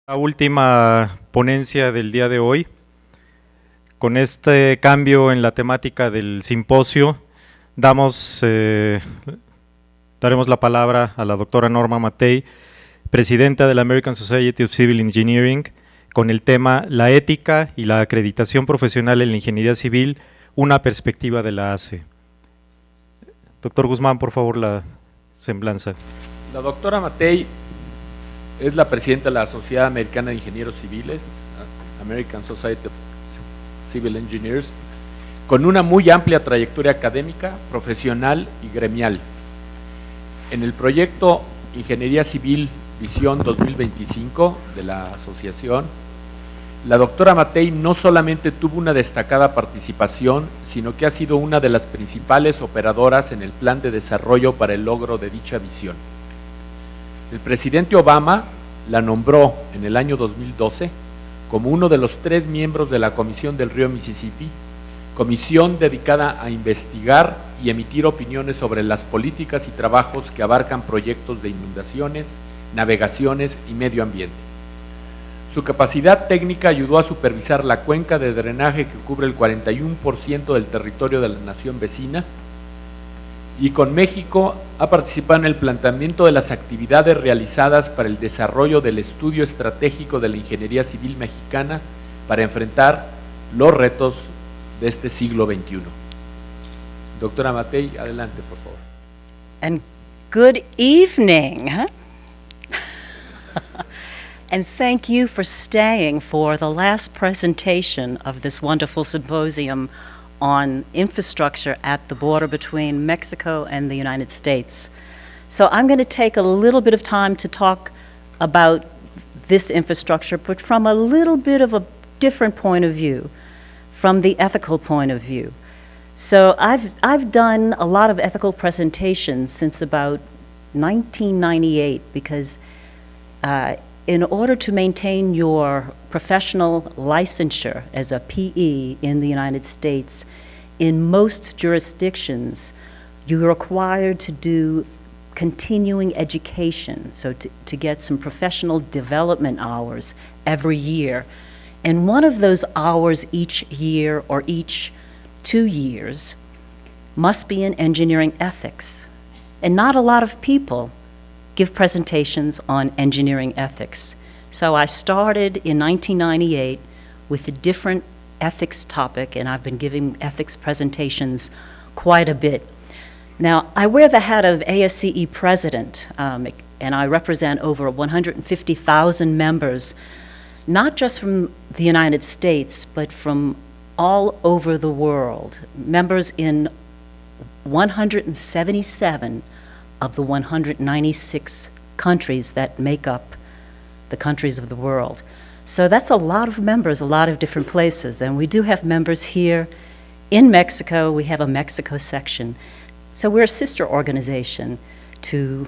La última ponencia del día de hoy. Con este cambio en la temática del simposio, daremos la palabra a la doctora Norma Mattei, presidenta de la American Society of Civil Engineering, con el tema La ética y la acreditación profesional en la ingeniería civil, una perspectiva de la ASCE. Doctor Guzmán, por favor, la semblanza. La doctora Mattei es la presidenta de la Sociedad Americana de Ingenieros Civiles, American Society of Civil Engineers, con una muy amplia trayectoria académica, profesional y gremial. En el proyecto Ingeniería Civil Visión 2025 de la asociación, la doctora Mattei no solamente tuvo una destacada participación, sino que ha sido una de las principales operadoras en el plan de desarrollo para el logro de dicha visión. El presidente Obama la nombró en el año 2012 como uno de los 3 miembros de la Comisión del Río Mississippi, comisión dedicada a investigar y emitir opiniones sobre las políticas y trabajos que abarcan proyectos de inundaciones, navegaciones y medio ambiente. Su capacidad técnica ayudó a supervisar la cuenca de drenaje que cubre el 41% del territorio de la nación vecina, y con México ha participado en el planteamiento de las actividades realizadas para el desarrollo del estudio estratégico de la ingeniería civil mexicana para enfrentar los retos de este siglo XXI. Doctora Mattei, adelante, por favor. And good evening. And thank you for staying for the last presentation of this wonderful symposium on infrastructure at the border between Mexico and the United States. So I'm going to take a little bit of time to talk about this infrastructure, but from a little bit of a different point of view, from the ethical point of view. So I've done a lot of ethical presentations since about 1998 because in order to maintain your professional licensure as a PE in the United States, in most jurisdictions, you're required to do continuing education, so to get some professional development hours every year. And one of those hours each year or each 2 years must be in engineering ethics. And not a lot of people give presentations on engineering ethics. So I started in 1998 with a different ethics topic, and I've been giving ethics presentations quite a bit. Now, I wear the hat of ASCE president, and I represent over 150,000 members, not just from the United States, but from all over the world, members in 177 of the 196 countries that make up the countries of the world. So that's a lot of members, a lot of different places, and we do have members here in Mexico. We have a Mexico section. So we're a sister organization to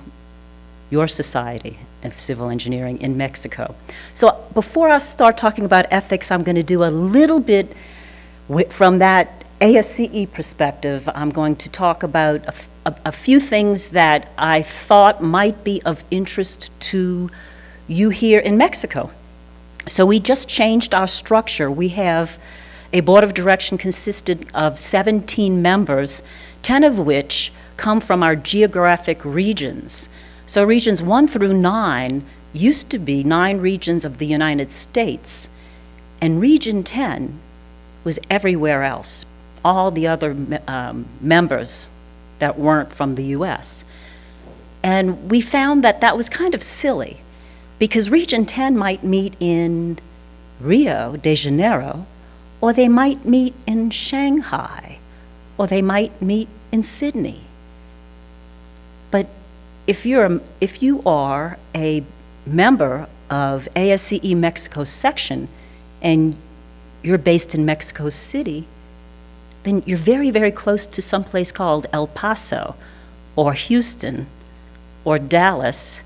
your Society of Civil Engineering in Mexico. So before I start talking about ethics, I'm going to do a little bit from that ASCE perspective. I'm going to talk about a few things that I thought might be of interest to you here in Mexico. So we just changed our structure. We have a board of direction consisted of 17 members, 10 of which come from our geographic regions. So regions 1 through 9 used to be 9 regions of the United States, and region 10 was everywhere else, all the other members that weren't from the US. And we found that that was kind of silly, because region 10 might meet in Rio de Janeiro, or they might meet in Shanghai, or they might meet in Sydney. But if you are a member of ASCE Mexico section and you're based in Mexico City, then you're very, very close to some place called El Paso or Houston or Dallas,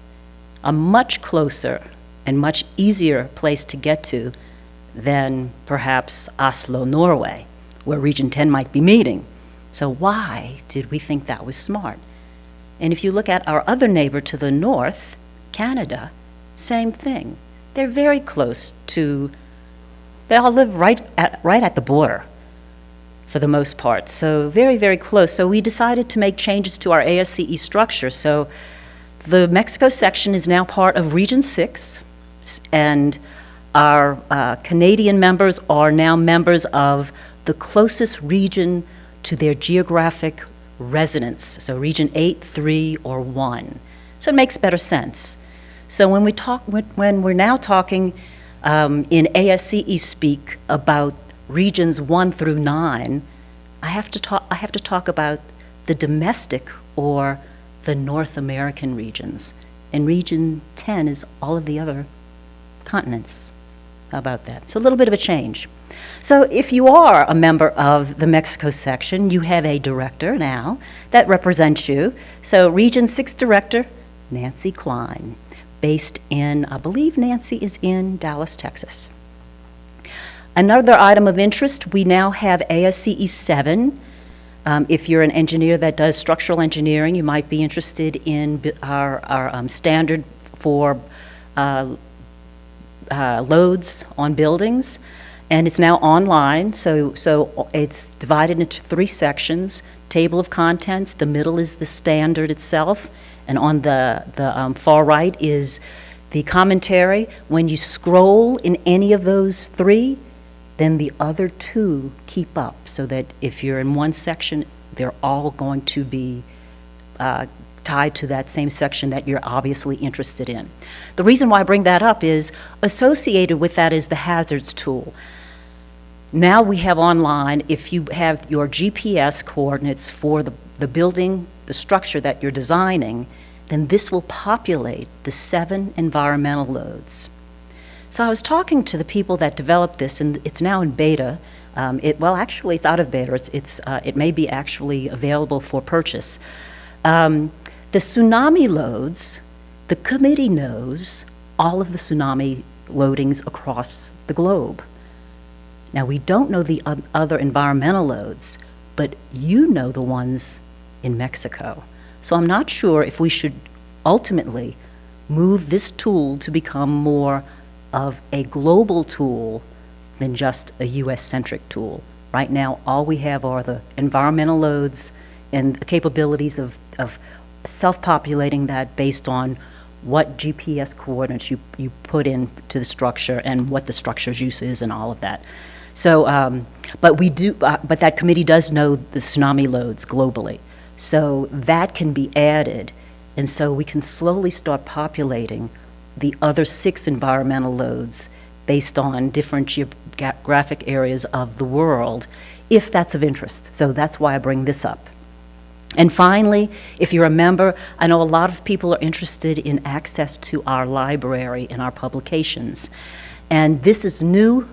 a much closer and much easier place to get to than perhaps Oslo, Norway, where Region 10 might be meeting. So why did we think that was smart? And if you look at our other neighbor to the north, Canada, same thing. They're very close to, they all live right at the border for the most part. So very, very close. So we decided to make changes to our ASCE structure. So the Mexico section is now part of Region 6, and our Canadian members are now members of the closest region to their geographic residence, so Region 8, 3, or 1. So it makes better sense. So when we're now talking in ASCE speak about regions 1 through 9, I have to talk about the domestic or the North American regions. And Region 10 is all of the other continents. How about that? So a little bit of a change. So if you are a member of the Mexico section, you have a director now that represents you. So Region 6 Director, Nancy Klein, based in, I believe Nancy is in Dallas, Texas. Another item of interest, we now have ASCE 7. If you're an engineer that does structural engineering, you might be interested in our standard for loads on buildings. And it's now online, so it's divided into 3 sections. Table of contents, the middle is the standard itself, and on the far right is the commentary. When you scroll in any of those 3, then the other 2 keep up, so that if you're in one section, they're all going to be tied to that same section that you're obviously interested in. The reason why I bring that up is associated with that is the hazards tool. Now we have online, if you have your GPS coordinates for the building, the structure that you're designing, then this will populate the 7 environmental loads. So I was talking to the people that developed this, and it's now in beta. Well, actually, it's out of beta. It may be actually available for purchase. The tsunami loads, the committee knows all of the tsunami loadings across the globe. Now, we don't know the other environmental loads, but you know the ones in Mexico. So I'm not sure if we should ultimately move this tool to become more of a global tool than just a US-centric tool. Right now, all we have are the environmental loads and the capabilities of self-populating that based on what GPS coordinates you put into the structure and what the structure's use is and all of that. So, but that committee does know the tsunami loads globally. So that can be added, and so we can slowly start populating the other 6 environmental loads based on different geographic areas of the world, if that's of interest. So that's why I bring this up. And finally, if you're a member, I know a lot of people are interested in access to our library and our publications. And this is new.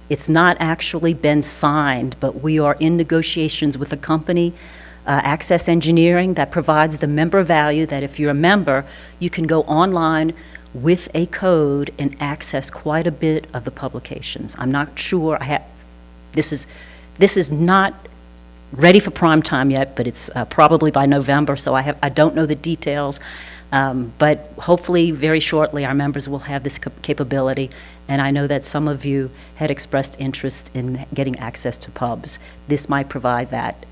It's not actually been signed, but we are in negotiations with a company, Access Engineering, that provides the member value that if you're a member, you can go online with a code and access quite a bit of the publications. I'm not sure, this is not ready for prime time yet, but it's probably by November, so I don't know the details. But hopefully very shortly our members will have this capability, and I know that some of you had expressed interest in getting access to pubs. This might provide that.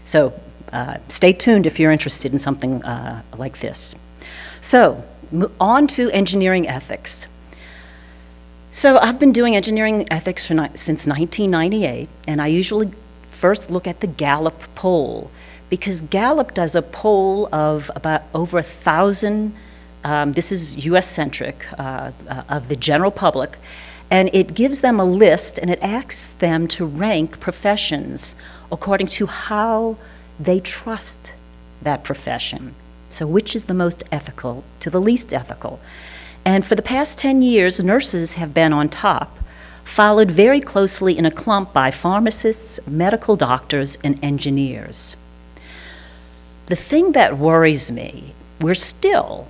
So stay tuned if you're interested in something like this. So on to engineering ethics. So I've been doing engineering ethics since 1998, and I usually first look at the Gallup poll, because Gallup does a poll of about over 1,000, this is US-centric, of the general public, and it gives them a list and it asks them to rank professions according to how they trust that profession. So which is the most ethical to the least ethical? And for the past 10 years, nurses have been on top, followed very closely in a clump by pharmacists, medical doctors, and engineers. The thing that worries me, we're still,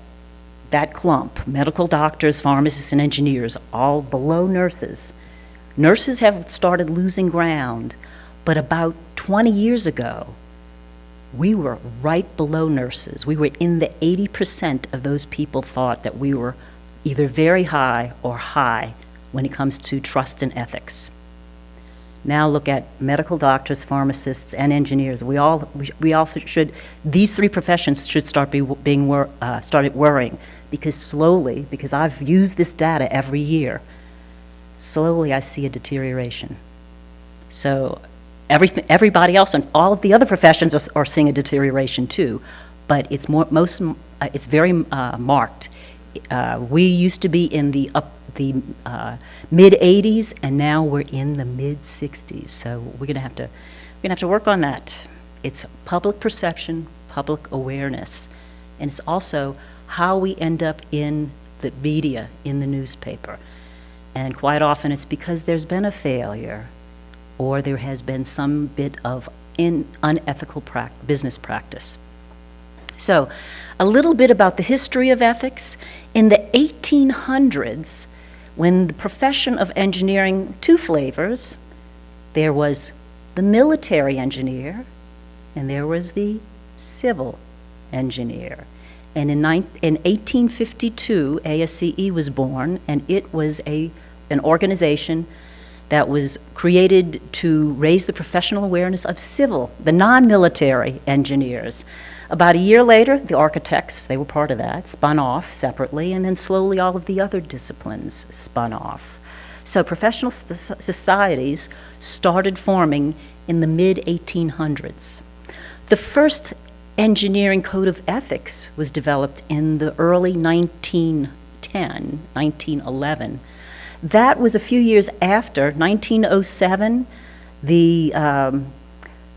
that clump, medical doctors, pharmacists, and engineers, all below nurses. Nurses have started losing ground, but about 20 years ago, we were right below nurses. We were in the 80% of those people thought that we were either very high or high when it comes to trust and ethics. Now look at medical doctors, pharmacists, and engineers. We also should, these three professions should start started worrying, because slowly, because I've used this data every year, slowly I see a deterioration. So everybody else and all of the other professions are seeing a deterioration too, but it's it's very marked. We used to be in the mid 80s, and now we're in the mid 60s. So we're gonna have to work on that. It's public perception, public awareness, and it's also how we end up in the media, in the newspaper. And quite often it's because there's been a failure, or there has been some bit of unethical business practice. So, a little bit about the history of ethics. In the 1800s, when the profession of engineering, two flavors, there was the military engineer and there was the civil engineer. And in 1852, ASCE was born, and it was an organization that was created to raise the professional awareness of the non-military engineers. About a year later, the architects, they were part of that, spun off separately, and then slowly all of the other disciplines spun off. So professional societies started forming in the mid-1800s. The first engineering code of ethics was developed in the early 1911. That was a few years after, 1907, the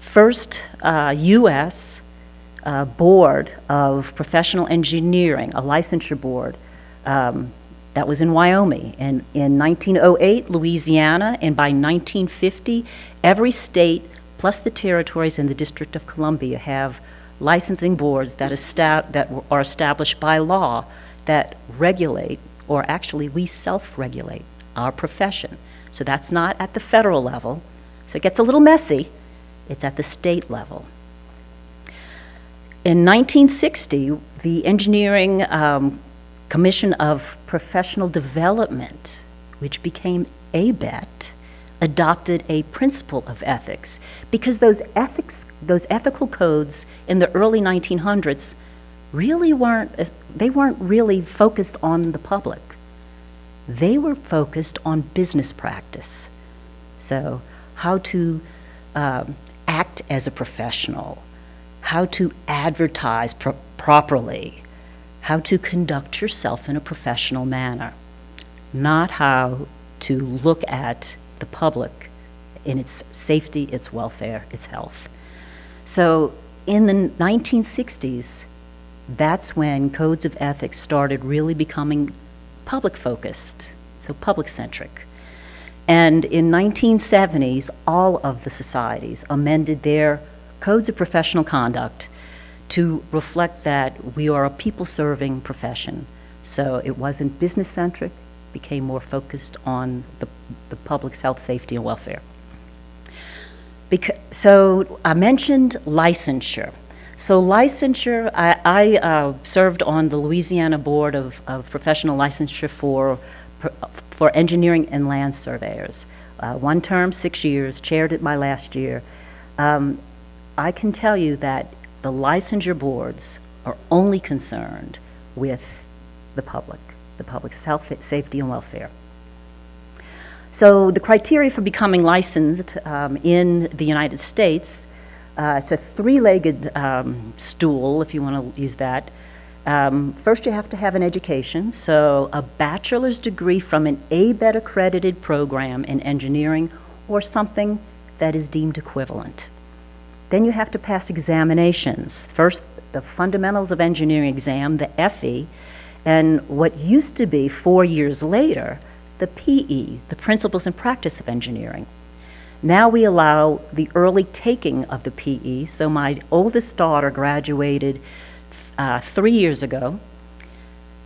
first U.S. Board of Professional Engineering, a licensure board, that was in Wyoming. And in 1908, Louisiana, and by 1950, every state, plus the territories and the District of Columbia, have licensing boards that are established by law that regulate, or actually we self-regulate our profession. So that's not at the federal level. So it gets a little messy. It's at the state level. In 1960, the Engineering Commission of Professional Development, which became ABET, adopted a principle of ethics, because those ethical codes in the early 1900s really weren't really focused on the public. They were focused on business practice. So how to act as a professional, how to advertise properly, how to conduct yourself in a professional manner, not how to look at the public in its safety, its welfare, its health. So in the 1960s, that's when codes of ethics started really becoming public-focused, so public-centric. And in 1970s, all of the societies amended their codes of professional conduct to reflect that we are a people-serving profession. So it wasn't business-centric, became more focused on the public's health, safety, and welfare. So I mentioned licensure. So licensure, I served on the Louisiana Board of Professional Licensure for engineering and land surveyors. One term, 6 years, chaired it my last year. I can tell you that the licensure boards are only concerned with the public's health, safety, and welfare. So the criteria for becoming licensed in the United States, it's a three-legged stool, if you want to use that. First, you have to have an education, so a bachelor's degree from an ABET accredited program in engineering or something that is deemed equivalent. Then you have to pass examinations. First, the Fundamentals of Engineering exam, the FE, and what used to be 4 years later, the PE, the Principles and Practice of Engineering. Now we allow the early taking of the PE, so my oldest daughter graduated 3 years ago,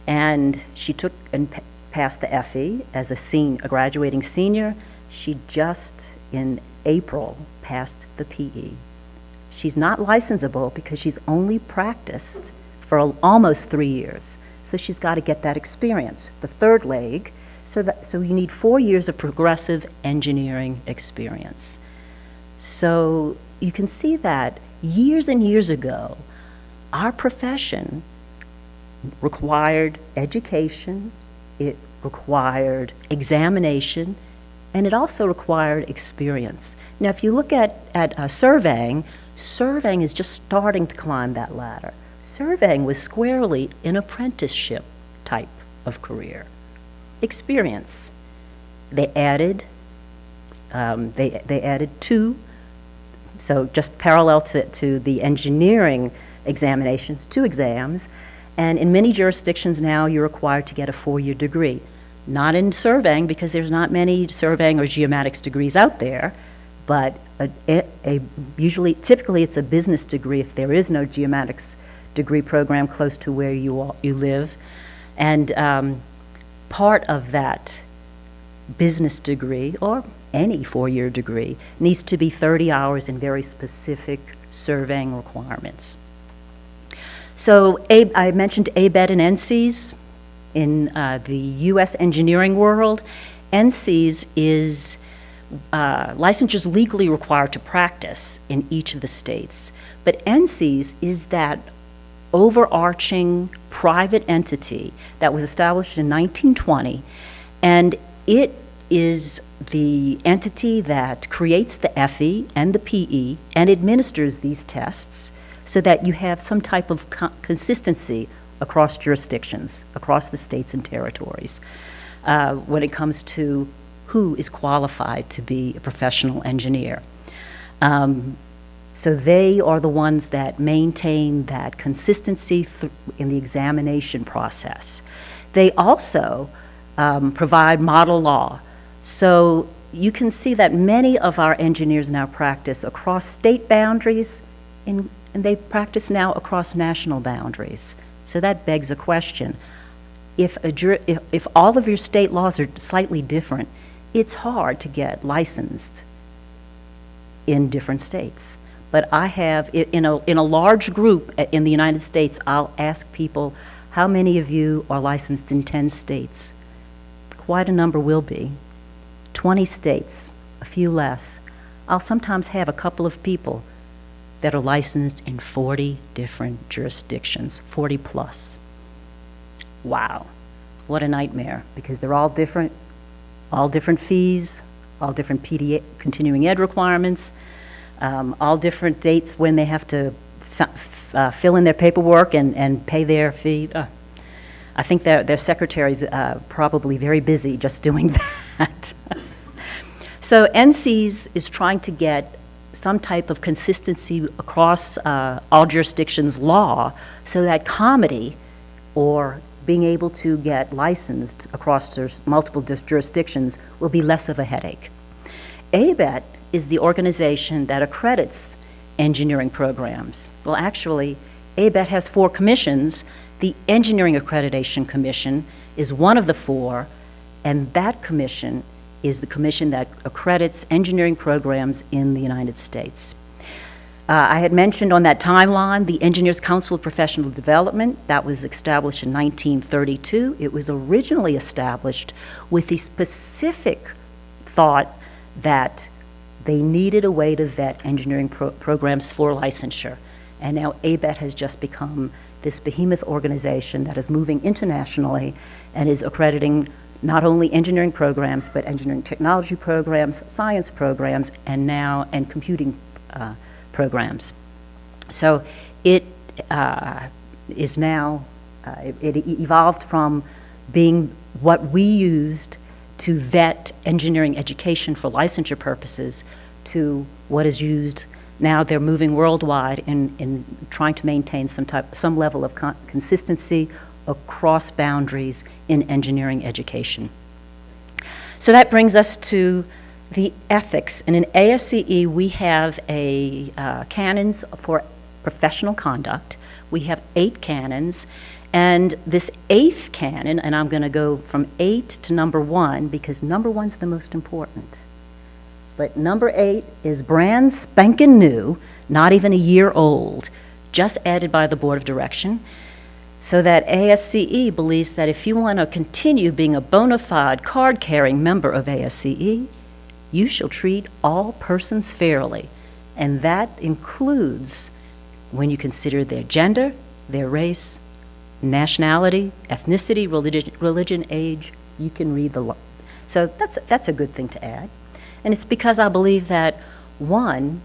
and she took and passed the FE as a graduating senior. She just, in April, passed the PE. She's not licensable because she's only practiced for almost 3 years. so she's got to get that experience. The third leg, so you need 4 years of progressive engineering experience. So you can see that years and years ago, our profession required education, it required examination, and it also required experience. Now, if you look at surveying, surveying is just starting to climb that ladder. Surveying was squarely an apprenticeship type of career. Experience. They added two, so just parallel to the engineering examinations, 2 exams, and in many jurisdictions now you're required to get a 4-year degree. Not in surveying, because there's not many surveying or geomatics degrees out there, but typically it's a business degree if there is no geomatics degree program close to where you live. And part of that business degree, or any 4-year degree, needs to be 30 hours in very specific surveying requirements. So I mentioned ABET and NCEES. In the U.S. engineering world, NCEES is licensures legally required to practice in each of the states. But NCEES is that overarching private entity that was established in 1920, and it is the entity that creates the FE and the PE and administers these tests so that you have some type of consistency across jurisdictions, across the states and territories, when it comes to who is qualified to be a professional engineer. So they are the ones that maintain that consistency in the examination process. They also provide model law. So you can see that many of our engineers now practice across state boundaries, and they practice now across national boundaries. So that begs a question. If all of your state laws are slightly different, it's hard to get licensed in different states. But I have, in a large group in the United States, I'll ask people, how many of you are licensed in 10 states? Quite a number will be. 20 states, a few less. I'll sometimes have a couple of people that are licensed in 40 different jurisdictions, 40 plus. Wow, what a nightmare, because they're all different fees, all different PDA, continuing ed requirements, all different dates when they have to fill in their paperwork and pay their fee. I think their secretary's probably very busy just doing that. So NCEES is trying to get some type of consistency across all jurisdictions' law so that comedy, or being able to get licensed across multiple jurisdictions, will be less of a headache. ABET is the organization that accredits engineering programs. Well, actually, ABET has 4 commissions. The Engineering Accreditation Commission is one of the 4, and that commission is the commission that accredits engineering programs in the United States. I had mentioned on that timeline the Engineers Council of Professional Development. That was established in 1932. It was originally established with the specific thought that they needed a way to vet engineering programs for licensure. And now ABET has just become this behemoth organization that is moving internationally and is accrediting not only engineering programs, but engineering technology programs, science programs, and computing programs. So it is now, it evolved from being what we used to vet engineering education for licensure purposes to what is used now. They're moving worldwide in trying to maintain some level of consistency across boundaries in engineering education. So that brings us to the ethics. And in ASCE, we have canons for professional conduct. We have 8 canons. And this 8th canon, and I'm going to go from 8 to number 1 because number 1's the most important. But number 8 is brand spanking new, not even a year old, just added by the Board of Direction. So that ASCE believes that if you want to continue being a bona fide card-carrying member of ASCE, you shall treat all persons fairly. And that includes when you consider their gender, their race, nationality, ethnicity, religion, age. You can read the law. So that's a good thing to add. And it's because I believe that, one,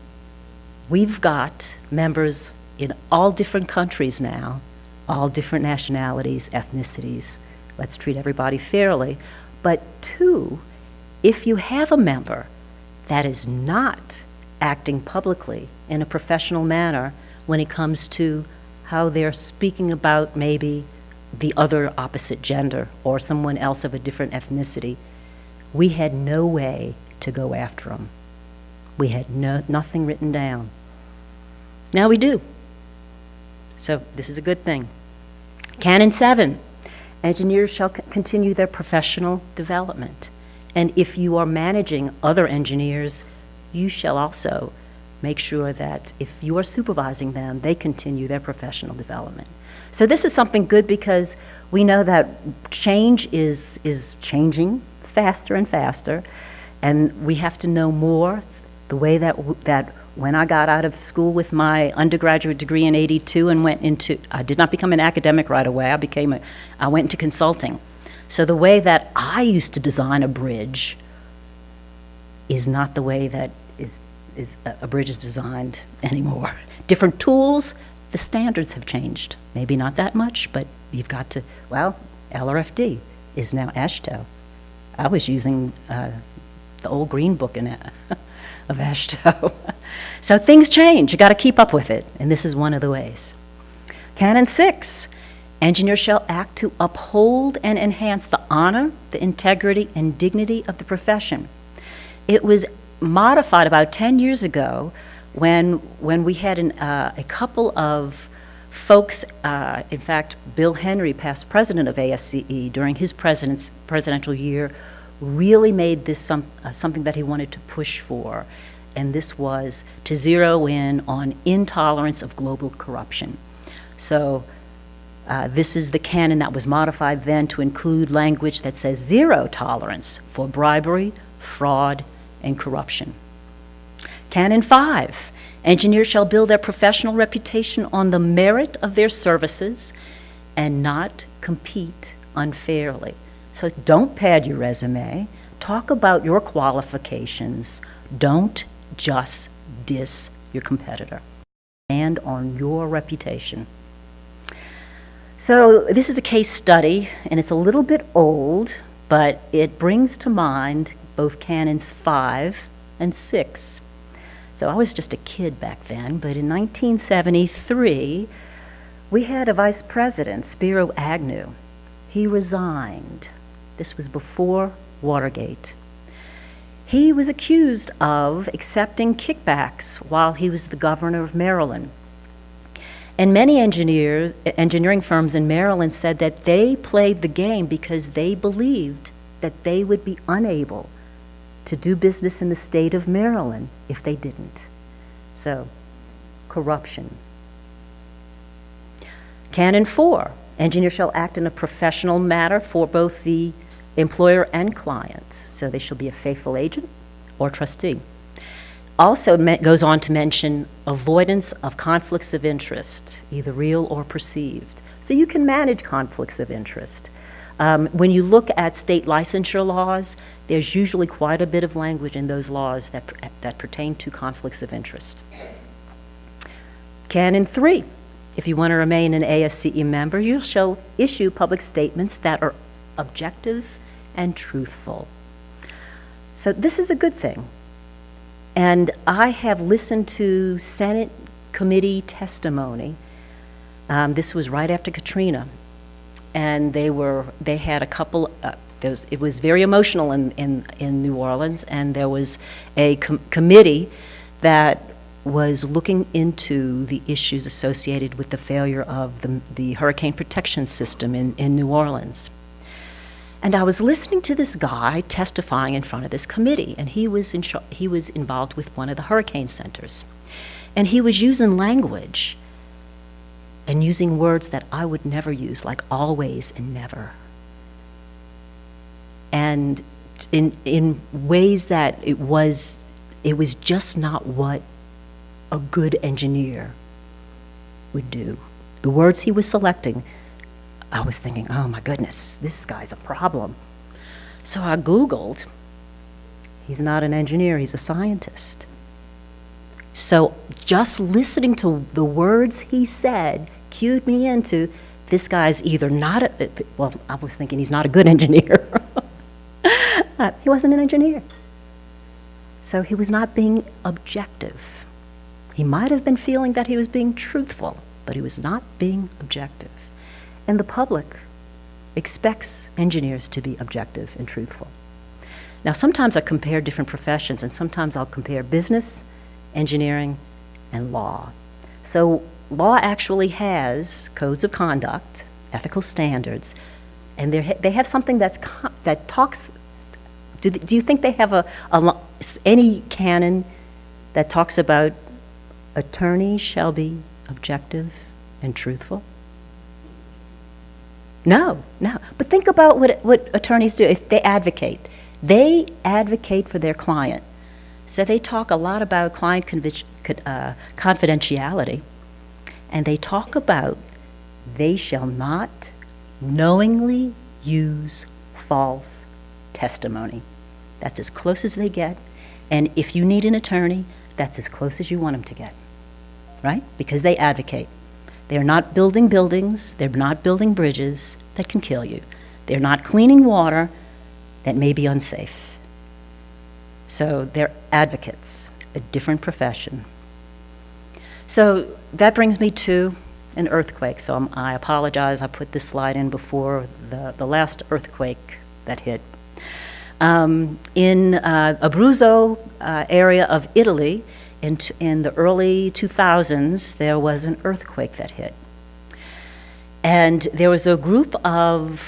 we've got members in all different countries now, all different nationalities, ethnicities. Let's treat everybody fairly. But two, if you have a member that is not acting publicly in a professional manner when it comes to how they're speaking about maybe the other opposite gender or someone else of a different ethnicity, we had no way to go after them. We had nothing written down. Now we do. So this is a good thing. Canon 7, engineers shall continue their professional development. And if you are managing other engineers, you shall also make sure that if you are supervising them, they continue their professional development. So this is something good because we know that change is changing faster and faster, and we have to know more. The way that when I got out of school with my undergraduate degree in '82 and went into, I did not become an academic right away. I went into consulting. So the way that I used to design a bridge is not the way that a bridge is designed anymore. Different tools, the standards have changed. Maybe not that much, but you've got to, well, LRFD is now ASHTO. I was using the old green book of ASHTO. So things change, you gotta keep up with it, and this is one of the ways. Canon 6, engineers shall act to uphold and enhance the honor, the integrity, and dignity of the profession. It was modified about 10 years ago when we had a couple of folks, in fact, Bill Henry, past president of ASCE, during his presidential year, really made this something that he wanted to push for, and this was to zero in on intolerance of global corruption. So this is the canon that was modified then to include language that says zero tolerance for bribery, fraud, and corruption. Canon 5, engineers shall build their professional reputation on the merit of their services and not compete unfairly. So don't pad your resume, talk about your qualifications, don't just diss your competitor. Stand on your reputation. So this is a case study, and it's a little bit old, but it brings to mind both canons 5 and 6. So I was just a kid back then, but in 1973, we had a vice president, Spiro Agnew. He resigned. This was before Watergate. He was accused of accepting kickbacks while he was the governor of Maryland. And many engineering firms in Maryland said that they played the game because they believed that they would be unable to do business in the state of Maryland if they didn't. So, corruption. Canon 4, engineers shall act in a professional manner for both the employer and client. So they shall be a faithful agent or trustee. Also goes on to mention avoidance of conflicts of interest, either real or perceived. So you can manage conflicts of interest. When you look at state licensure laws, there's usually quite a bit of language in those laws that pertain to conflicts of interest. Canon 3, if you want to remain an ASCE member, you shall issue public statements that are objective and truthful. So this is a good thing. And I have listened to Senate committee testimony. This was right after Katrina. And they had a couple, it was very emotional in New Orleans, and there was a committee that was looking into the issues associated with the failure of the hurricane protection system in New Orleans. And I was listening to this guy testifying in front of this committee, and he was involved with one of the hurricane centers. And he was using language and using words that I would never use, like always and never. And in ways that it was just not what a good engineer would do. The words he was selecting, I was thinking, oh my goodness, this guy's a problem. So I Googled, he's not an engineer, he's a scientist. So just listening to the words he said cued me into, this guy's either not well, I was thinking he's not a good engineer. He wasn't an engineer. So he was not being objective. He might have been feeling that he was being truthful, but he was not being objective. And the public expects engineers to be objective and truthful. Now, sometimes I compare different professions, and sometimes I'll compare business, engineering, and law. So law actually has codes of conduct, ethical standards, and they have something that talks. Do you think they have any canon that talks about attorneys shall be objective and truthful? No. But think about what attorneys do. If they advocate for their client. So they talk a lot about client confidentiality, and they talk about they shall not knowingly use false testimony. That's as close as they get, and if you need an attorney, that's as close as you want them to get, right? Because they advocate. They're not building buildings, they're not building bridges that can kill you. They're not cleaning water that may be unsafe. So they're advocates, a different profession. So that brings me to an earthquake. So I apologize, I put this slide in before the last earthquake that hit. In Abruzzo area of Italy, in the early 2000s, there was an earthquake that hit. And there was a group of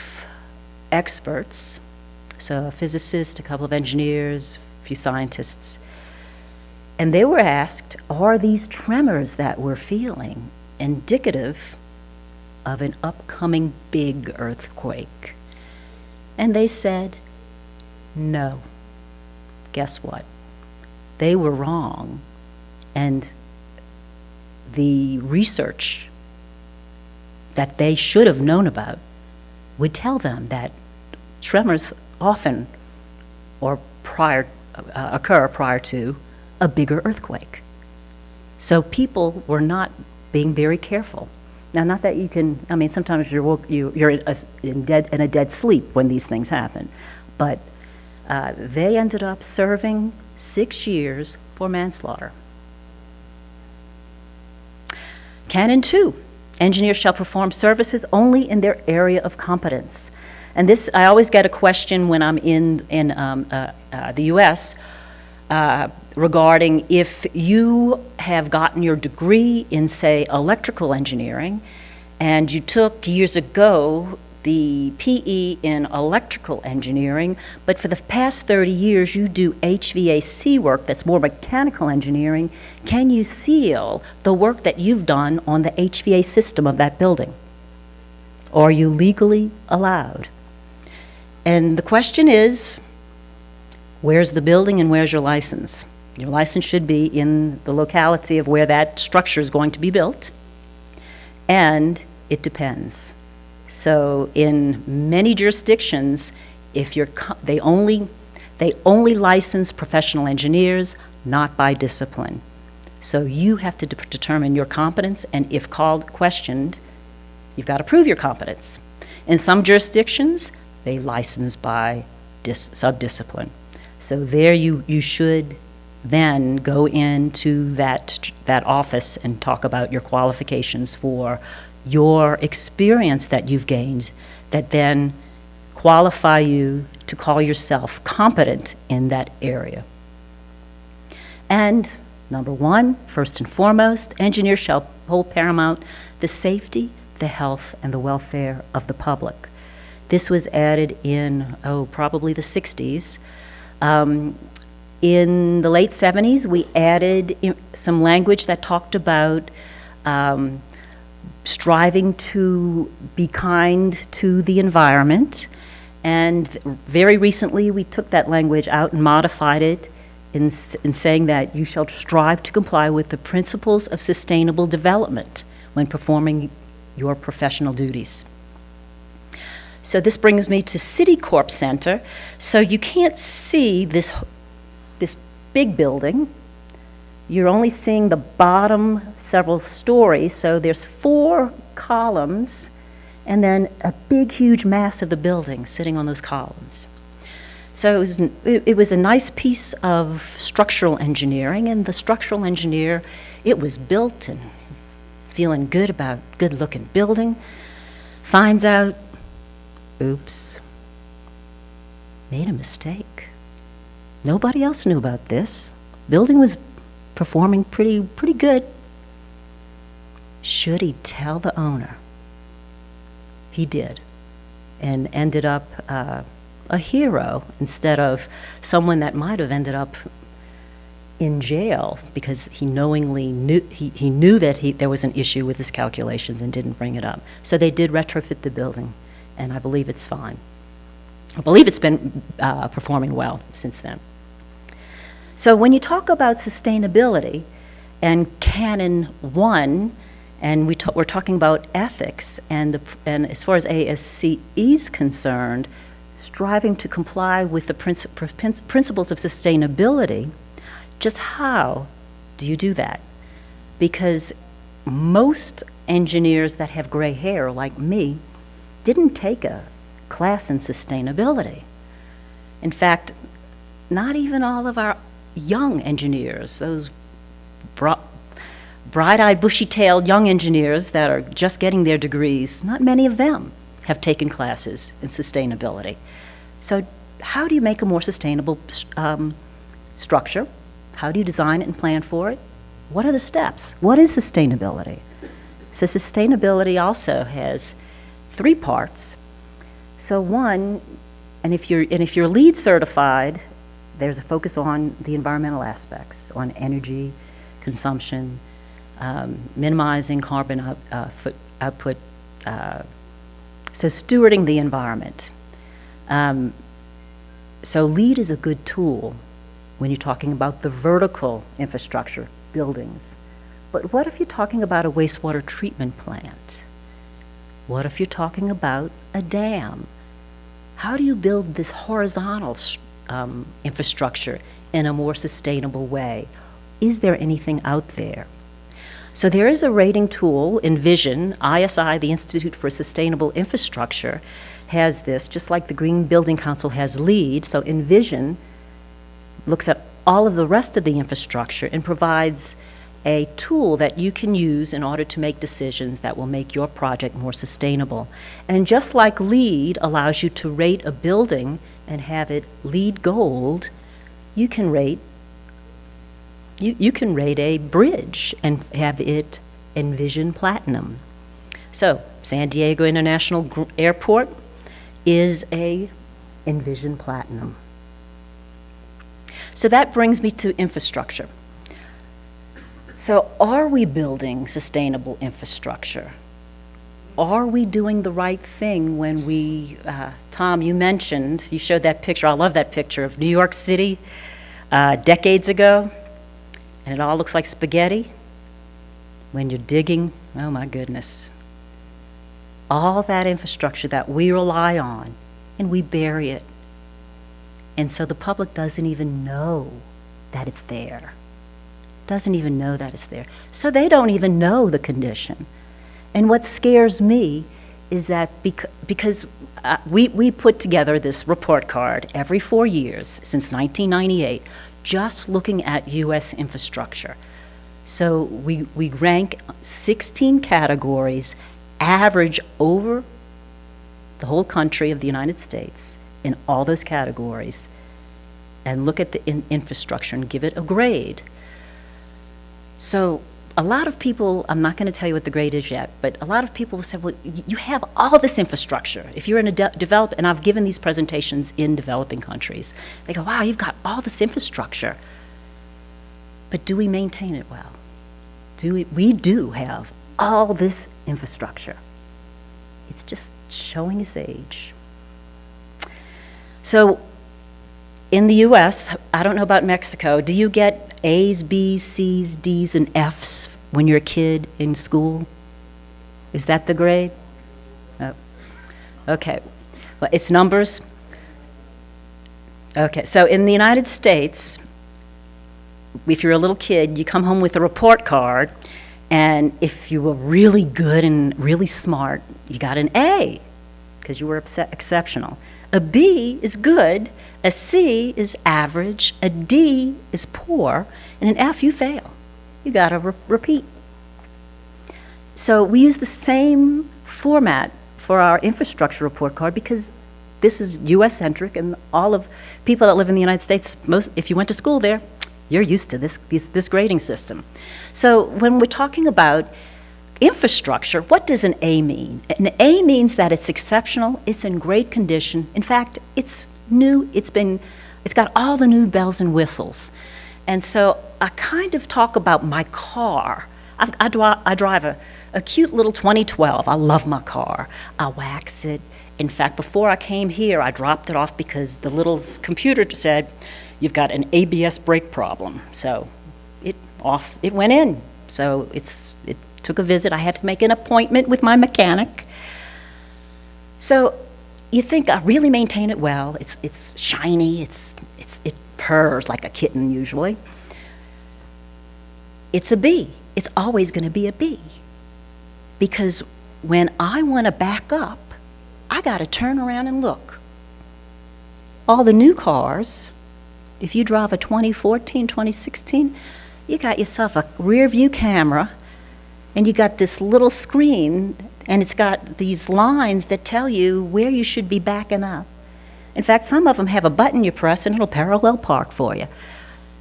experts, so a physicist, a couple of engineers, a few scientists, and they were asked, are these tremors that we're feeling indicative of an upcoming big earthquake? And they said, no. Guess what? They were wrong. And the research that they should have known about would tell them that tremors often occur prior to a bigger earthquake. So people were not being very careful. Now, not that you can, I mean, sometimes you're in a dead sleep when these things happen, but they ended up serving 6 years for manslaughter. Canon 2, engineers shall perform services only in their area of competence. And this, I always get a question when I'm in the US regarding if you have gotten your degree in, say, electrical engineering, and you took years ago the PE in electrical engineering, but for the past 30 years you do HVAC work that's more mechanical engineering, can you seal the work that you've done on the HVAC system of that building? Or are you legally allowed? And the question is, where's the building and where's your license? Your license should be in the locality of where that structure is going to be built, and it depends. So in many jurisdictions, if they only license professional engineers, not by discipline. So you have to determine your competence, and if questioned, you've got to prove your competence. In some jurisdictions, they license by sub-discipline. So there you should then go into that office and talk about your qualifications for your experience that you've gained that then qualify you to call yourself competent in that area. And number one, first and foremost, engineers shall hold paramount the safety, the health, and the welfare of the public. This was added in, probably the 60s. In the late 70s, we added some language that talked about striving to be kind to the environment. And very recently, we took that language out and modified it in saying that you shall strive to comply with the principles of sustainable development when performing your professional duties. So this brings me to Citicorp Center. So you can't see this big building. You're only seeing the bottom several stories. So there's 4 columns and then a big, huge mass of the building sitting on those columns. So it was a nice piece of structural engineering, and the structural engineer, it was built and feeling good about good-looking building, finds out, oops, made a mistake. Nobody else knew about this. Building was performing pretty good. Should he tell the owner? He did, and ended up a hero instead of someone that might have ended up in jail because he knowingly knew that there was an issue with his calculations and didn't bring it up. So they did retrofit the building, and I believe it's fine. I believe it's been performing well since then. So when you talk about sustainability and Canon 1, and we're talking about ethics, and as far as ASCE is concerned, striving to comply with the principles of sustainability, just how do you do that? Because most engineers that have gray hair, like me, didn't take a class in sustainability. In fact, not even all of our young engineers, those bright-eyed, bushy-tailed young engineers that are just getting their degrees, not many of them have taken classes in sustainability. So how do you make a more sustainable structure? How do you design it and plan for it? What are the steps? What is sustainability? So sustainability also has 3 parts. So one, and if you're LEED certified, there's a focus on the environmental aspects, on energy consumption, minimizing carbon output, so stewarding the environment. So LEED is a good tool when you're talking about the vertical infrastructure, buildings. But what if you're talking about a wastewater treatment plant? What if you're talking about a dam? How do you build this horizontal infrastructure in a more sustainable way? Is there anything out there? So there is a rating tool, Envision. ISI, the Institute for Sustainable Infrastructure, has this, just like the Green Building Council has LEED. So Envision looks at all of the rest of the infrastructure and provides a tool that you can use in order to make decisions that will make your project more sustainable. And just like LEED allows you to rate a building and have it LEED Gold, you can rate a bridge and have it Envision Platinum. So San Diego International Airport is a Envision Platinum. So that brings me to infrastructure. So are we building sustainable infrastructure? Are we doing the right thing when we, Tom, you showed that picture, I love that picture of New York City decades ago, and it all looks like spaghetti. When you're digging, oh my goodness. All that infrastructure that we rely on, and we bury it. And so the public doesn't even know that it's there. Doesn't even know that it's there. So they don't even know the condition. And what scares me is that because we put together this report card every 4 years since 1998, just looking at U.S. infrastructure. So we rank 16 categories, average over the whole country of the United States in all those categories, and look at the infrastructure and give it a grade. So a lot of people, I'm not going to tell you what the grade is yet, but a lot of people will say, well, you have all this infrastructure. If you're in a and I've given these presentations in developing countries, they go, wow, you've got all this infrastructure. But do we maintain it well? We do have all this infrastructure. It's just showing its age. So in the US, I don't know about Mexico, do you get A's, B's, C's, D's, and F's when you're a kid in school? Is that the grade? Oh. Okay. Well, it's numbers. Okay, so in the United States, if you're a little kid, you come home with a report card, and if you were really good and really smart, you got an A, because you were exceptional. A B is good, a C is average, a D is poor, and an F you fail. You got to repeat. So we use the same format for our infrastructure report card because this is US-centric, and all of people that live in the United States, if you went to school there, you're used to this grading system. So when we're talking about infrastructure, what does an A mean? An A means that it's exceptional, it's in great condition. In fact, it's new, it's got all the new bells and whistles. And so I kind of talk about my car. I drive a cute little 2012. I love my car. I wax it. In fact, before I came here, I dropped it off because the little computer said, you've got an ABS brake problem. So it went in. So it took a visit. I had to make an appointment with my mechanic. So you think I really maintain it well. It's shiny. It purrs like a kitten usually. It's a B. It's always going to be a B. Because when I want to back up, I got to turn around and look. All the new cars, if you drive a 2014, 2016, you got yourself a rear view camera, and you got this little screen, and it's got these lines that tell you where you should be backing up. In fact, some of them have a button you press, and it'll parallel park for you.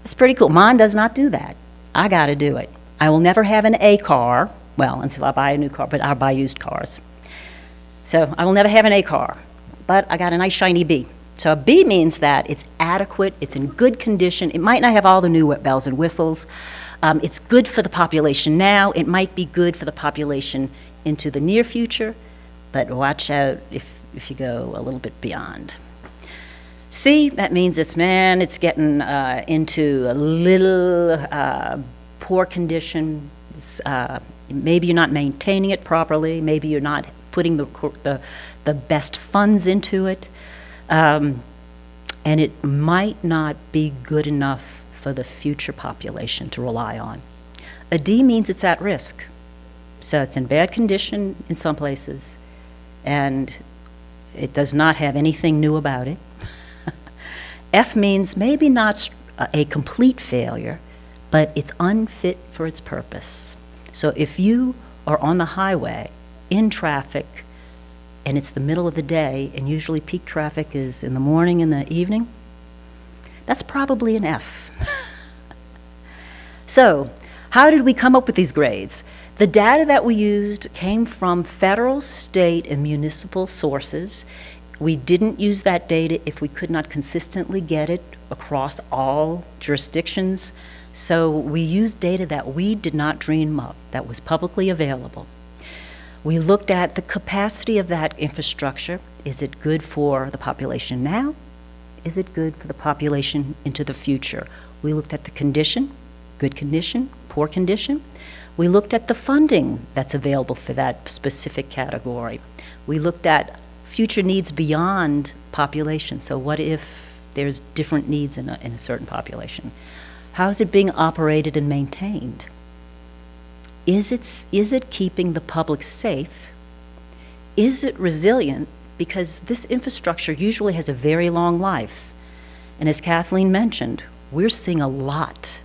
It's pretty cool. Mine does not do that. I got to do it. I will never have an A car, well, until I buy a new car, but I'll buy used cars. So I will never have an A car, but I got a nice shiny B. So a B means that it's adequate, it's in good condition. It might not have all the new bells and whistles. It's good for the population now. It might be good for the population into the near future, but watch out if you go a little bit beyond. C, that means it's getting into a little poor condition. Maybe you're not maintaining it properly. Maybe you're not putting the best funds into it. And it might not be good enough for the future population to rely on. A D means it's at risk. So it's in bad condition in some places, and it does not have anything new about it. F means maybe not a complete failure, but it's unfit for its purpose. So if you are on the highway in traffic, and it's the middle of the day, and usually peak traffic is in the morning and the evening, that's probably an F. So, how did we come up with these grades? The data that we used came from federal, state, and municipal sources. We didn't use that data if we could not consistently get it across all jurisdictions. So we used data that we did not dream up, that was publicly available. We looked at the capacity of that infrastructure. Is it good for the population now? Is it good for the population into the future? We looked at the condition, good condition, poor condition. We looked at the funding that's available for that specific category. We looked at future needs beyond population. So what if there's different needs in a certain population? How is it being operated and maintained? Is it keeping the public safe? Is it resilient? Because this infrastructure usually has a very long life. And as Kathleen mentioned, we're seeing a lot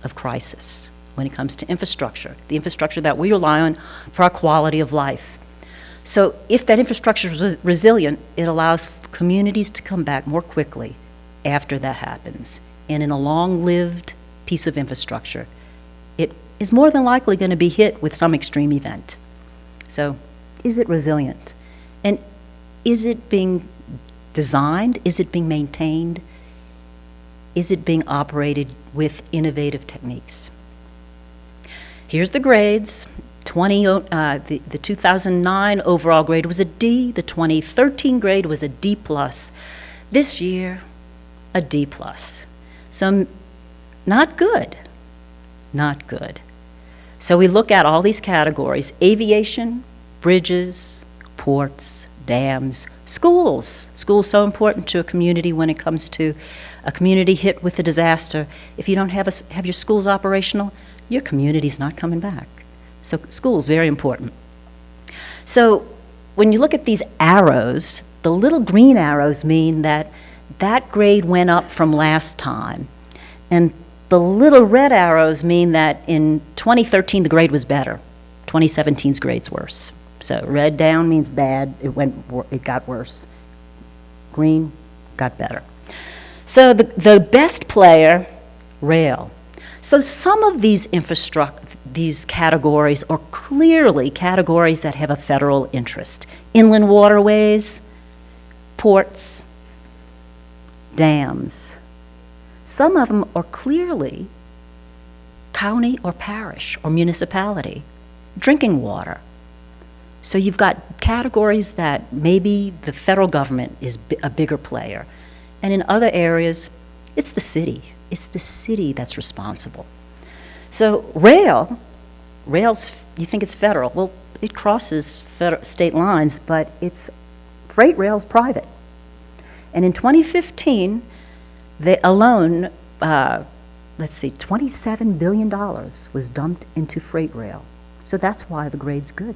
of crisis when it comes to infrastructure, the infrastructure that we rely on for our quality of life. So if that infrastructure is resilient, it allows communities to come back more quickly after that happens. And in a long-lived piece of infrastructure, it is more than likely going to be hit with some extreme event. So is it resilient? And is it being designed? Is it being maintained? Is it being operated with innovative techniques? Here's the grades. The 2009 overall grade was a D. The 2013 grade was a D+. This year, a D+. So not good. Not good. So we look at all these categories: aviation, bridges, ports, dams, schools. Schools so important to a community when it comes to a community hit with a disaster. If you don't have your schools operational, your community's not coming back. So schools, very important. So when you look at these arrows, the little green arrows mean that that grade went up from last time. And the little red arrows mean that in 2013 the grade was better. 2017's grade's worse. So red down means bad, it got worse. Green got better. So the best player, rail. So some of these categories are clearly categories that have a federal interest. Inland waterways, ports, dams. Some of them are clearly county or parish or municipality. Drinking water. So you've got categories that maybe the federal government is a bigger player. And in other areas, it's the city. It's the city that's responsible. So rail's, you think it's federal. Well, it crosses state lines, but freight rail's private. And in 2015, they alone, $27 billion was dumped into freight rail. So that's why the grade's good.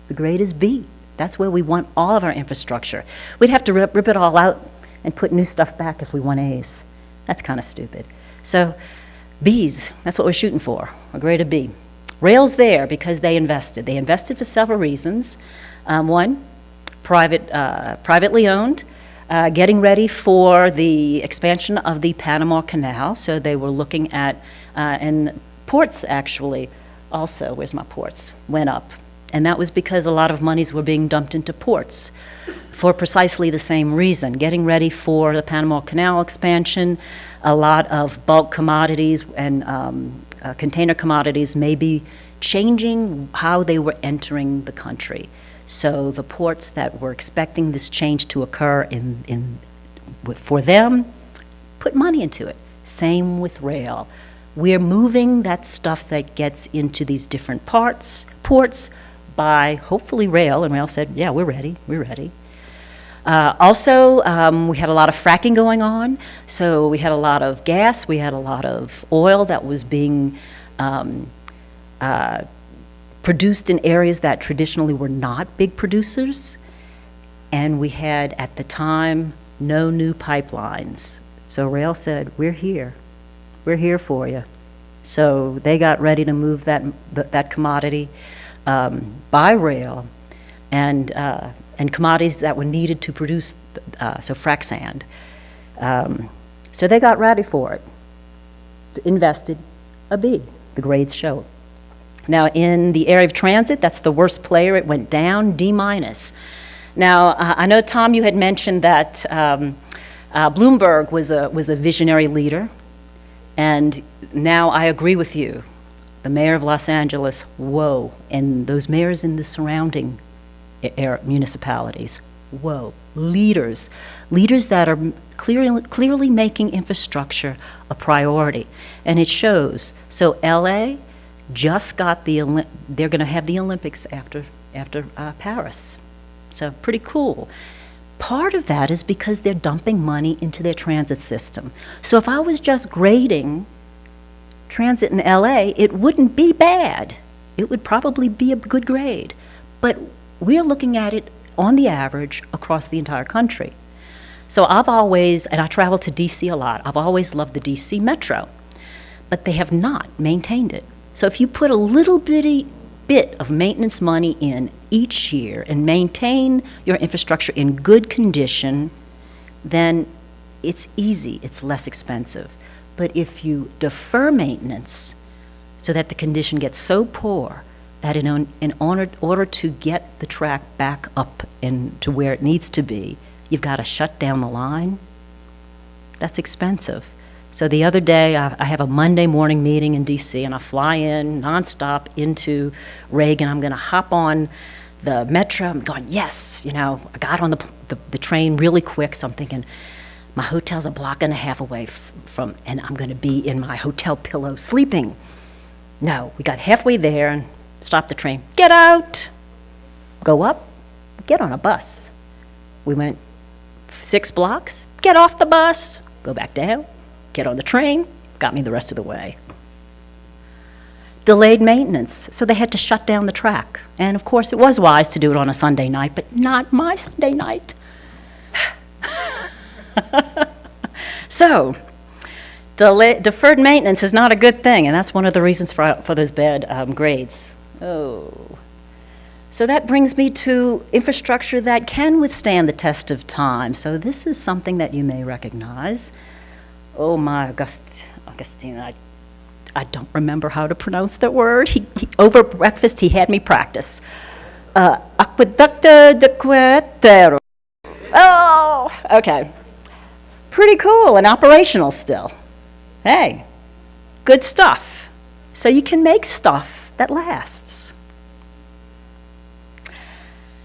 The grade is B. That's where we want all of our infrastructure. We'd have to rip it all out and put new stuff back if we want A's. That's kind of stupid. So B's, that's what we're shooting for, a grade of B. Rail's there because they invested. They invested for several reasons. One, privately owned, getting ready for the expansion of the Panama Canal. So they were looking at, and ports actually also, where's my ports, went up. And that was because a lot of monies were being dumped into ports for precisely the same reason. Getting ready for the Panama Canal expansion, a lot of bulk commodities and container commodities may be changing how they were entering the country. So the ports that were expecting this change to occur for them, put money into it. Same with rail. We're moving that stuff that gets into these different ports by hopefully rail, and rail said, yeah, we're ready. Also, we had a lot of fracking going on, so we had a lot of gas, we had a lot of oil that was being produced in areas that traditionally were not big producers, and we had, at the time, no new pipelines. So rail said, we're here for you. So they got ready to move that commodity by rail, and commodities that were needed to produce, so frac sand. So they got ready for it, invested a B, the grades show. Now in the area of transit, that's the worst player, it went down, D-. Now I know, Tom, you had mentioned that Bloomberg was a visionary leader, and now I agree with you. The mayor of Los Angeles, whoa, and those mayors in the surrounding municipalities, whoa, leaders that are clearly making infrastructure a priority, and it shows. So LA just got they're going to have the Olympics after Paris, so pretty cool. Part of that is because they're dumping money into their transit system. So if I was just grading transit in LA, it wouldn't be bad. It would probably be a good grade. But we're looking at it on the average across the entire country. So I've always, and I travel to DC a lot, I've always loved the DC Metro, but they have not maintained it. So if you put a little bitty bit of maintenance money in each year and maintain your infrastructure in good condition, then it's easy, it's less expensive. But if you defer maintenance so that the condition gets so poor that in order to get the track back up and to where it needs to be, you've got to shut down the line, that's expensive. So the other day, I have a Monday morning meeting in DC, and I fly in nonstop into Reagan. I'm going to hop on the metro. I'm going, yes, you know, I got on the train really quick, so I'm thinking, my hotel's a block and a half away from, and I'm going to be in my hotel pillow sleeping. No, we got halfway there and stopped the train. Get out! Go up, get on a bus. We went 6 blocks, get off the bus, go back down, get on the train, got me the rest of the way. Delayed maintenance, so they had to shut down the track. And of course, it was wise to do it on a Sunday night, but not my Sunday night. So, deferred maintenance is not a good thing, and that's one of the reasons for those bad grades. Oh. So that brings me to infrastructure that can withstand the test of time. So this is something that you may recognize. Oh my, Augustine, I don't remember how to pronounce that word. Over breakfast, he had me practice. Aqueducto de Querétaro. Oh, okay. Pretty cool and operational still. Hey, good stuff. So you can make stuff that lasts.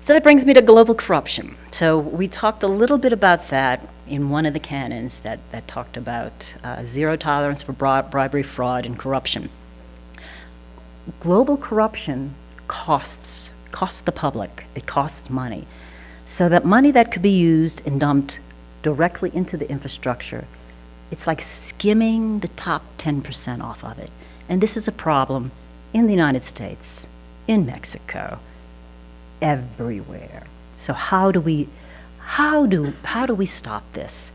So that brings me to global corruption. So we talked a little bit about that in one of the canons that talked about zero tolerance for bribery, fraud, and corruption. Global corruption costs the public. It costs money. So that money that could be used and dumped directly into the infrastructure, it's like skimming the top 10% off of it. And this is a problem in the United States, in Mexico, everywhere. So how do we stop this?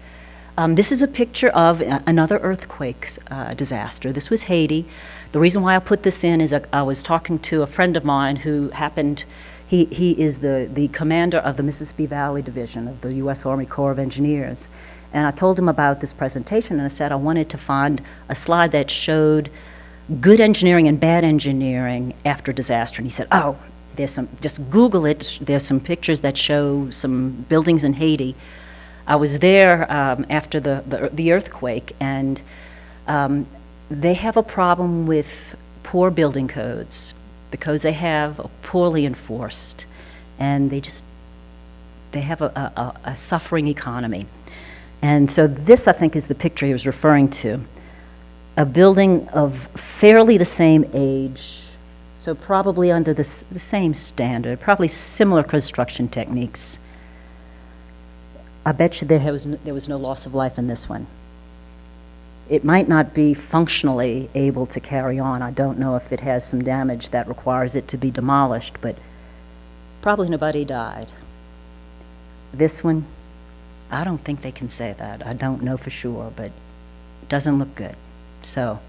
This is a picture of another earthquake disaster. This was Haiti. The reason why I put this in is I was talking to a friend of mine who happened, he is the commander of the Mississippi Valley Division of the U.S. Army Corps of Engineers. And I told him about this presentation, and I said I wanted to find a slide that showed good engineering and bad engineering after disaster. And he said, oh, there's some, just Google it. There's some pictures that show some buildings in Haiti. I was there after the earthquake, and they have a problem with poor building codes. The codes they have are poorly enforced, and they have a suffering economy. And so this, I think, is the picture he was referring to. A building of fairly the same age, so probably under the same standard, probably similar construction techniques. I bet you there was no loss of life in this one. It might not be functionally able to carry on. I don't know if it has some damage that requires it to be demolished, but probably nobody died. This one, I don't think they can say that. I don't know for sure, but it doesn't look good. So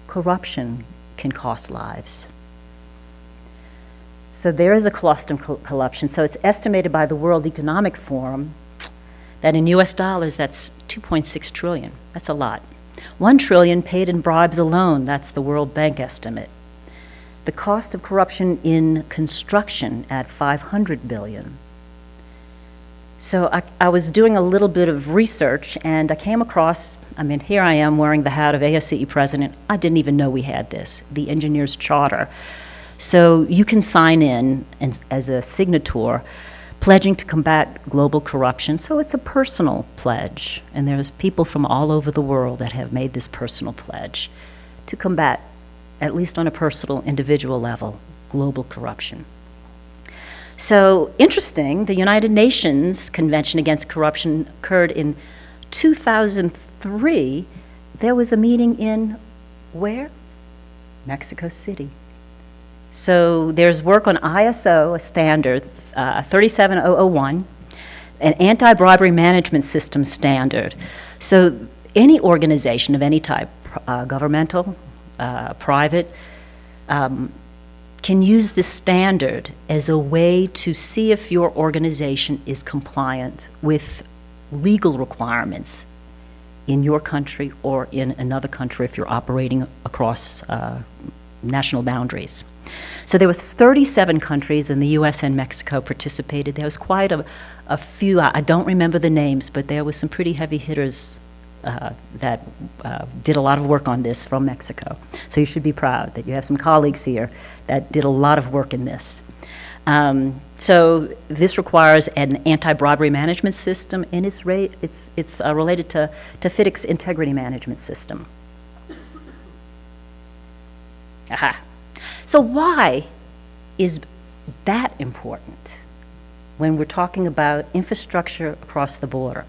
corruption can cost lives. So there is a cost of corruption. So it's estimated by the World Economic Forum that in US dollars, that's 2.6 trillion. That's a lot. 1 trillion paid in bribes alone. That's the World Bank estimate. The cost of corruption in construction at 500 billion. So I was doing a little bit of research, and I came across, I mean, here I am wearing the hat of ASCE president. I didn't even know we had this, the Engineers Charter. So you can sign in as a signator, pledging to combat global corruption. So it's a personal pledge, and there's people from all over the world that have made this personal pledge to combat, at least on a personal, individual level, global corruption. So interesting, the United Nations Convention Against Corruption occurred in 2003. There was a meeting in where? Mexico City. So there's work on ISO, a standard, 37001, an anti-bribery management system standard. So any organization of any type, governmental, private, can use this standard as a way to see if your organization is compliant with legal requirements in your country or in another country if you're operating across national boundaries. So there were 37 countries, and the US and Mexico participated. There was quite a few, I don't remember the names, but there was some pretty heavy hitters did a lot of work on this from Mexico. So you should be proud that you have some colleagues here that did a lot of work in this. So this requires an anti-bribery management system, and it's related to FiiDEC's integrity management system. Aha. So why is that important when we're talking about infrastructure across the border?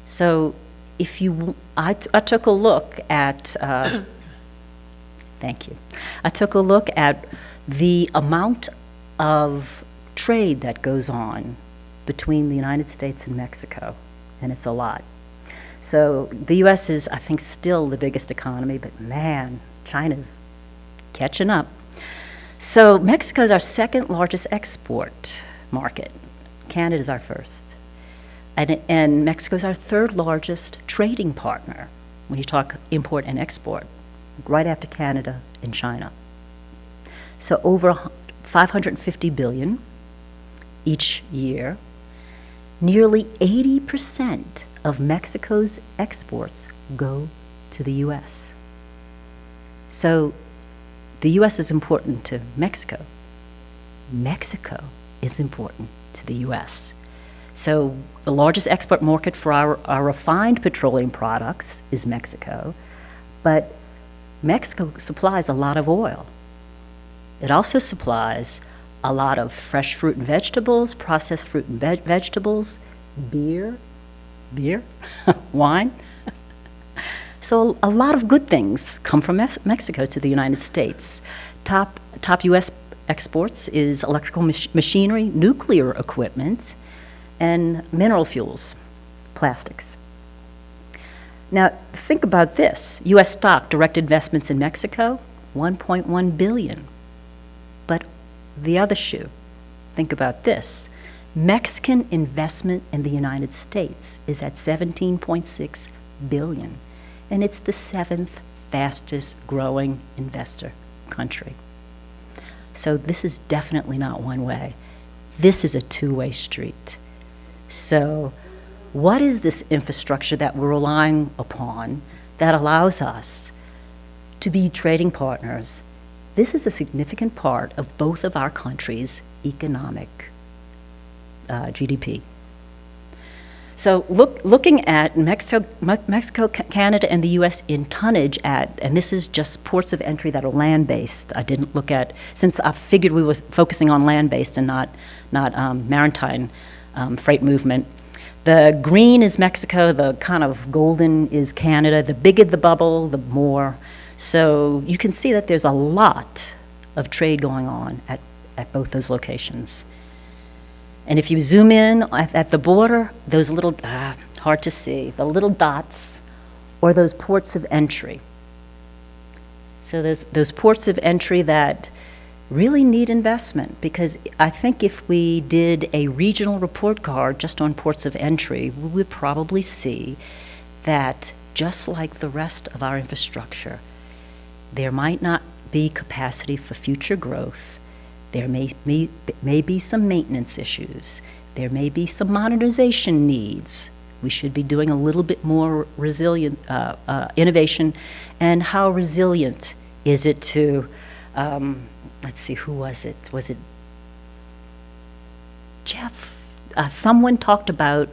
So if you, I took a look at, thank you. I took a look at the amount of trade that goes on between the United States and Mexico, and it's a lot. So the U.S. is, I think, still the biggest economy, but man, China's catching up. So Mexico is our second largest export market. Canada's our first. And Mexico is our third largest trading partner when you talk import and export, right after Canada and China. So over 550 billion each year. Nearly 80% of Mexico's exports go to the U.S. So the U.S. is important to Mexico. Mexico is important to the U.S. So the largest export market for our refined petroleum products is Mexico, but Mexico supplies a lot of oil. It also supplies a lot of fresh fruit and vegetables, processed fruit and vegetables, beer, wine. So a lot of good things come from Mexico to the United States. Top U.S. exports is electrical machinery, nuclear equipment, and mineral fuels, plastics. Now, think about this. U.S. stock direct investments in Mexico, $1.1 billion. But the other shoe, think about this. Mexican investment in the United States is at $17.6 billion, and it's the 7th fastest growing investor country. So this is definitely not one way. This is a two-way street. So what is this infrastructure that we're relying upon that allows us to be trading partners? This is a significant part of both of our countries' economic GDP. So looking at Mexico, Canada, and the U.S. in tonnage and this is just ports of entry that are land-based. I didn't look at, since I figured we were focusing on land-based and not maritime freight movement. The green is Mexico, the kind of golden is Canada. The bigger the bubble, the more. So you can see that there's a lot of trade going on at both those locations. And if you zoom in at the border, those little, hard to see, the little dots, or those ports of entry. So those ports of entry that really need investment, because I think if we did a regional report card just on ports of entry, we would probably see that just like the rest of our infrastructure, there might not be capacity for future growth. There may be some maintenance issues. There may be some modernization needs. We should be doing a little bit more resilient innovation. And how resilient is it to, let's see, who was it? Was it Jeff? Someone talked about,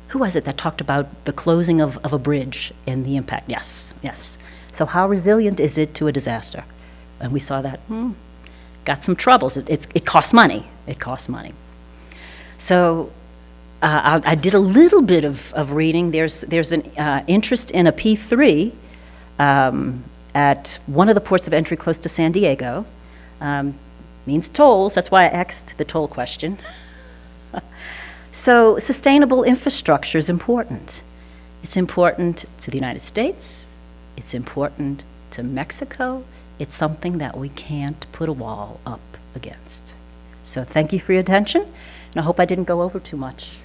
who was it that talked about the closing of a bridge and the impact? Yes. So how resilient is it to a disaster? And we saw that, got some troubles. It costs money. It costs money. So I did a little bit of reading. There's an interest in a P3 at one of the ports of entry close to San Diego. Means tolls. That's why I asked the toll question. So sustainable infrastructure is important. It's important to the United States. It's important to Mexico. It's something that we can't put a wall up against. So thank you for your attention, and I hope I didn't go over too much.